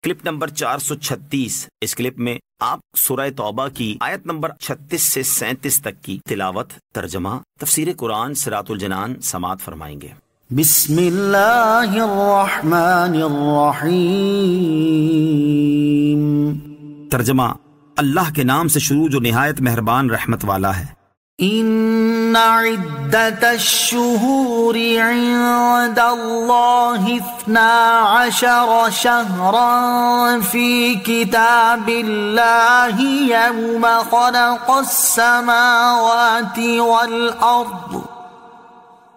Clip number 436۔ اس clip میں آپ سورہ توبہ کی آیت نمبر 36 سے 37 تک کی تلاوت، ترجمہ، تفسیر قرآن صراط الجنان سماعت فرمائیں گے۔ بسم اللہ الرحمن الرحیم۔ ترجمہ، اللہ کے نام سے شروع جو نہایت مہربان رحمت والا ہے۔ ان عدت الشہور عند اللہ 12 شہرا فی کتاب اللہ یوم خلق السماوات والارض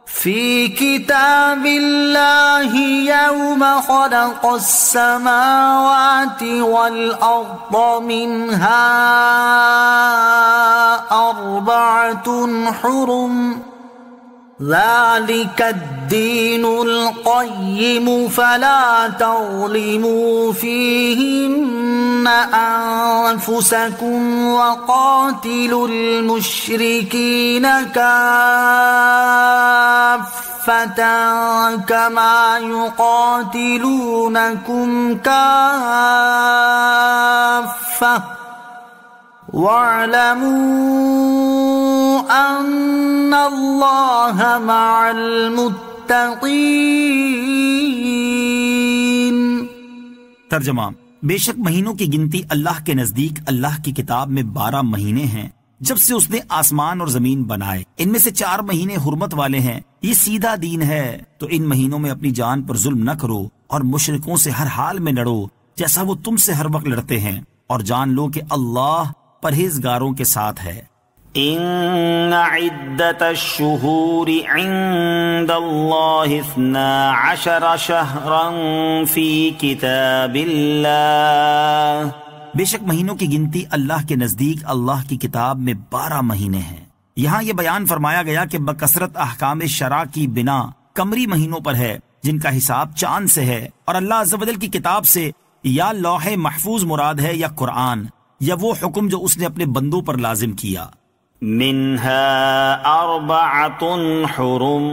فی کتاب اللہ یوم خلق السماوات والارض منہا 4 حرم ذلك الدین القیم فلا تظلموا فیہن انفسکم وقاتلوا المشرکین کافتا کما یقاتلونکم کافہ وَاعْلَمُوا أَنَّ اللَّهَ مَعَ الْمُتَّقِينَ۔ ترجمہ، بے شک مہینوں کی گنتی اللہ کے نزدیک اللہ کی کتاب میں 12 مہینے ہیں جب سے اس نے آسمان اور زمین بنائے۔ ان میں سے 4 مہینے حرمت والے ہیں۔ یہ سیدھا دین ہے، تو ان مہینوں میں اپنی جان پر ظلم نہ کرو اور مشرکوں سے ہر حال میں لڑو جیسا وہ تم سے ہر وقت لڑتے ہیں، اور جان لو کہ اللہ پرہیزگاروں کے ساتھ ہے۔ ان عدت الشہور عند اللہ 12 شہرا فی کتاب اللہ۔ بے شک مہینوں کی گنتی اللہ کے نزدیک اللہ کی کتاب میں 12 مہینے ہیں۔ یہاں یہ بیان فرمایا گیا کہ بکثرت احکام شرع کی بنا قمری مہینوں پر ہے جن کا حساب چاند سے ہے، اور اللہ عز و جل کی کتاب سے یا لوح محفوظ مراد ہے یا قرآن، یا وہ حکم جو اس نے اپنے بندوں پر لازم کیا۔ منہا 4 حرم،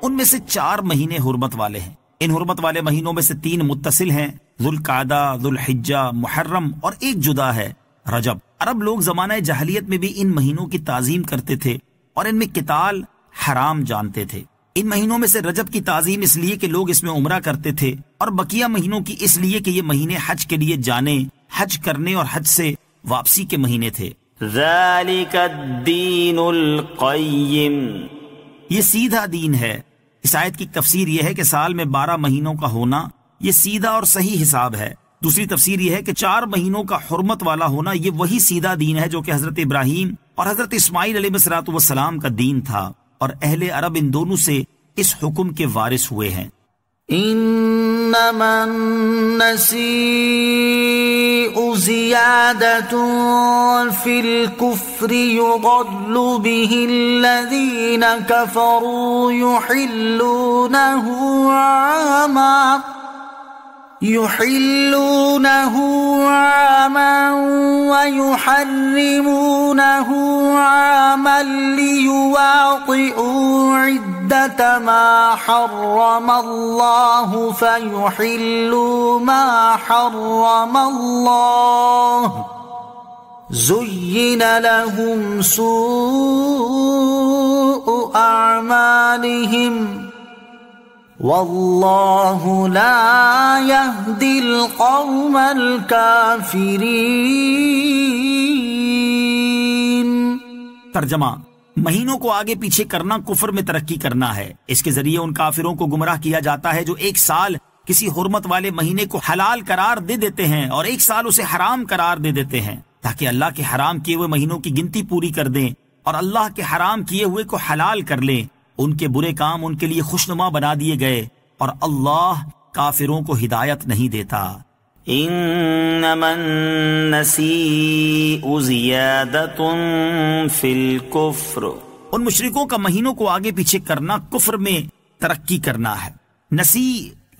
ان میں سے 4 مہینے حرمت والے ہیں۔ ان حرمت والے مہینوں میں سے 3 متصل ہیں، ذوالقعدہ، ذوالحجہ، محرم، اور ایک جدا ہے، رجب۔ عرب لوگ زمانہ جاہلیت میں بھی ان مہینوں کی تعظیم کرتے تھے اور ان میں قتال حرام جانتے تھے۔ ان مہینوں میں سے رجب کی تعظیم اس لیے کہ لوگ اس میں عمرہ کرتے تھے، اور بقیہ مہینوں کی اس لیے کہ یہ مہینے حج کے لیے جانے، حج کرنے اور حج سے واپسی کے مہینے تھے۔ ذالک الدین القیم، یہ سیدھا دین ہے۔ اس آیت کی تفسیر یہ ہے کہ سال میں 12 مہینوں کا ہونا یہ سیدھا اور صحیح حساب ہے۔ دوسری تفسیر یہ ہے کہ 4 مہینوں کا حرمت والا ہونا یہ وہی سیدھا دین ہے جو کہ حضرت ابراہیم اور حضرت اسماعیل علیہ السلام کا دین تھا، اور اہل عرب ان دونوں سے اس حکم کے وارث ہوئے ہیں۔ انما النسیء زیادۃ فی الکفر یضل به الذین کفروا يحلونه عاما ويحرمونه عاما ليواطئوا عدة ما حرم الله فيحلوا ما حرم الله زين لهم سوء أعمالهم واللہ لا یہدی القوم الکافرین۔ ترجمہ، مہینوں کو آگے پیچھے کرنا کفر میں ترقی کرنا ہے۔ اس کے ذریعے ان کافروں کو گمراہ کیا جاتا ہے جو ایک سال کسی حرمت والے مہینے کو حلال قرار دے دیتے ہیں اور ایک سال اسے حرام قرار دے دیتے ہیں، تاکہ اللہ کے حرام کیے ہوئے مہینوں کی گنتی پوری کر دیں اور اللہ کے حرام کیے ہوئے کو حلال کر لیں۔ ان کے برے کام ان کے لیے خوشنما بنا دیے گئے، اور اللہ کافروں کو ہدایت نہیں دیتا۔ انما النسیء زیادۃ فی الکفر، ان مشرکوں کا مہینوں کو آگے پیچھے کرنا کفر میں ترقی کرنا ہے۔ نسی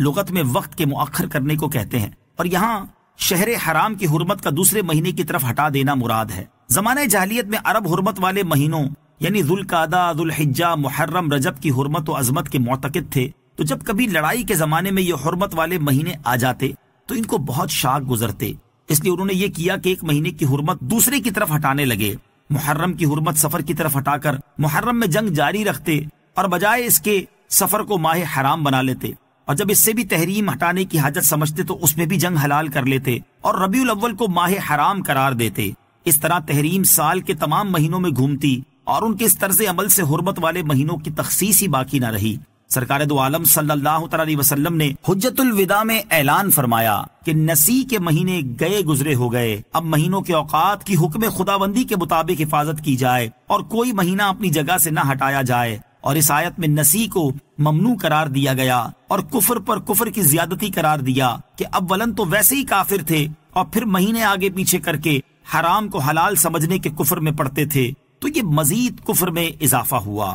لغت میں وقت کے مؤخر کرنے کو کہتے ہیں، اور یہاں شہر حرام کی حرمت کا دوسرے مہینے کی طرف ہٹا دینا مراد ہے۔ زمانہ جاہلیت میں عرب حرمت والے مہینوں یعنی ذوالقعدہ، ذوالحجہ، محرم، رجب کی حرمت و عظمت کے معتقد تھے، تو جب کبھی لڑائی کے زمانے میں یہ حرمت والے مہینے آ جاتے تو ان کو بہت شاک گزرتے، اس لیے انہوں نے یہ کیا کہ ایک مہینے کی حرمت دوسرے کی طرف ہٹانے لگے۔ محرم کی حرمت سفر کی طرف ہٹا کر محرم میں جنگ جاری رکھتے اور بجائے اس کے سفر کو ماہ حرام بنا لیتے، اور جب اس سے بھی تحریم ہٹانے کی حاجت سمجھتے تو اس میں بھی جنگ حلال کر لیتے اور ربیع الاول کو ماہ حرام قرار دیتے۔ اس طرح تحریم سال کے تمام مہینوں میں گھومتی اور ان کے اس طرز عمل سے حرمت والے مہینوں کی تخصیص ہی باقی نہ رہی۔ سرکار دو عالم صلی اللہ تعالی علیہ وسلم نے حجت الوداع میں اعلان فرمایا کہ نسی کے مہینے گئے گزرے ہو گئے، اب مہینوں کے اوقات کی حکم خداوندی کے مطابق حفاظت کی جائے اور کوئی مہینہ اپنی جگہ سے نہ ہٹایا جائے۔ اور اس آیت میں نسی کو ممنوع قرار دیا گیا اور کفر پر کفر کی زیادتی قرار دیا کہ اولاً تو ویسے ہی کافر تھے اور پھر مہینے آگے پیچھے کر کے حرام کو حلال سمجھنے کے کفر میں پڑتے تھے، تو یہ مزید کفر میں اضافہ ہوا۔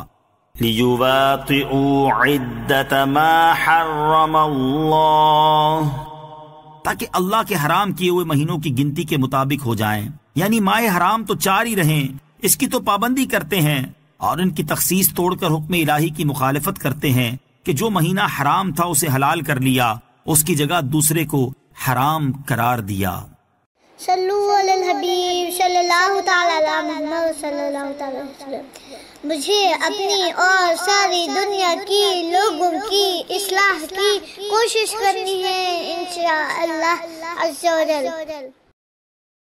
لِيُوَاطِئُوا عِدَّةَ مَا حَرَّمَ اللَّهُ، تاکہ اللہ کے حرام کیے ہوئے مہینوں کی گنتی کے مطابق ہو جائیں، یعنی ماہ حرام تو 4 ہی رہیں، اس کی تو پابندی کرتے ہیں اور ان کی تخصیص توڑ کر حکم الہی کی مخالفت کرتے ہیں کہ جو مہینہ حرام تھا اسے حلال کر لیا، اس کی جگہ دوسرے کو حرام قرار دیا۔ صلو علی الحبیب صلی اللہ تعالی علی محمد صلی اللہ تعالی وسلم۔ مجھے اپنی اور ساری دنیا کی لوگوں کی اصلاح کی کوشش کرنی ہے انشاءاللہ عز و جل۔